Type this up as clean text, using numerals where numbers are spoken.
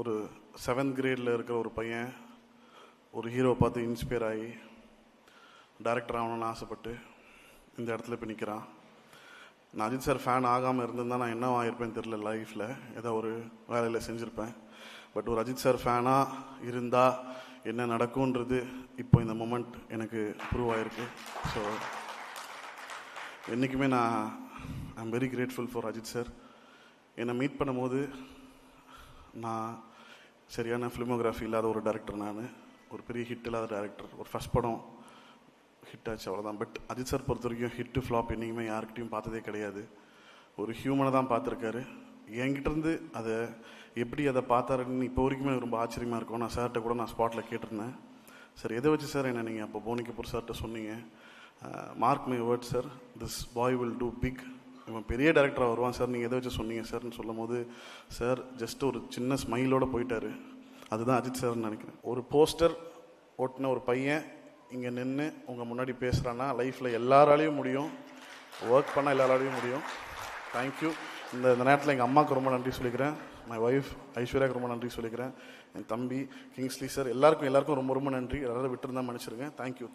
ஒரு 7th கிரேடில் இருக்கிற ஒரு பையன் ஒரு ஹீரோ பார்த்து இன்ஸ்பயர் ஆகி டைரக்டர் ஆகணும்னு ஆசைப்பட்டு இந்த இடத்துல இப்போ நிற்கிறான். நான் அஜித் சார் ஃபேன் ஆகாமல் இருந்திருந்தால் நான் என்ன ஆகிருப்பேன்னு தெரில. லைஃப்பில் ஏதோ ஒரு வேலையில் செஞ்சுருப்பேன். பட் ஒரு அஜித் சார் ஃபேனாக இருந்தால் என்ன நடக்கும்ன்றது இப்போ இந்த மொமெண்ட் எனக்கு ப்ரூவ் ஆகிருக்கு. ஸோ என்றைக்குமே நான் I'm very grateful for Ajith sir. என்னை மீட் பண்ணும்போது நான் சரியான ஃபிலிமோகிராஃபி இல்லாத ஒரு டைரக்டர், நான் ஒரு பெரிய ஹிட் இல்லாத டைரக்டர். ஒரு ஃபஸ்ட் படம் ஹிட் ஆச்சு, அவ்வளோதான். பட் அஜித் சார் பொறுத்த வரைக்கும் ஹிட்டு ஃப்ளாப் என்றைக்குமே யார்கிட்டையும் பார்த்ததே கிடையாது. ஒரு ஹியூமனை தான் பார்த்துருக்காரு. என்கிட்டேருந்து அதை எப்படி அதை பார்த்தாருன்னு இப்போ வரைக்குமே ரொம்ப ஆச்சரியமாக இருக்கும். நான் சார்கிட்ட கூட நான் ஸ்பாட்டில் கேட்டிருந்தேன், சார் எதை வச்சு சார் என்ன நீங்கள் அப்போ போனி கபூர் சார்கிட்ட சொன்னீங்க? Mark my word sir, this boy will do big, இவன் பெரிய டேரக்டராக வருவான் சார், நீங்கள் எதை வச்சு சொன்னீங்க சார்னு சொல்லும் போது சார் ஜஸ்ட் ஒரு சின்ன ஸ்மைலோடு போயிட்டார். அதுதான் அஜித் சார்னு நினைக்கிறேன். ஒரு போஸ்டர் ஓட்டின ஒரு பையன் இங்கே நின்று உங்கள் முன்னாடி பேசுகிறான்னா லைஃப்பில் எல்லாராலையும் முடியும், ஒர்க் பண்ணால் எல்லாராலையும் முடியும். தேங்க்யூ. இந்த நேரத்தில் எங்கள் அம்மாவுக்கு ரொம்ப நன்றி சொல்லிக்கிறேன், மை ஒய்ஃப் ஐஸ்வர்யாவுக்கு ரொம்ப நன்றி சொல்லிக்கிறேன், என் தம்பி கிங்ஸ்லி சார், எல்லாருக்கும் ரொம்ப ரொம்ப நன்றி. எல்லாரும் விட்டுருந்தா மன்னிச்சிருங்க. தேங்க்யூ.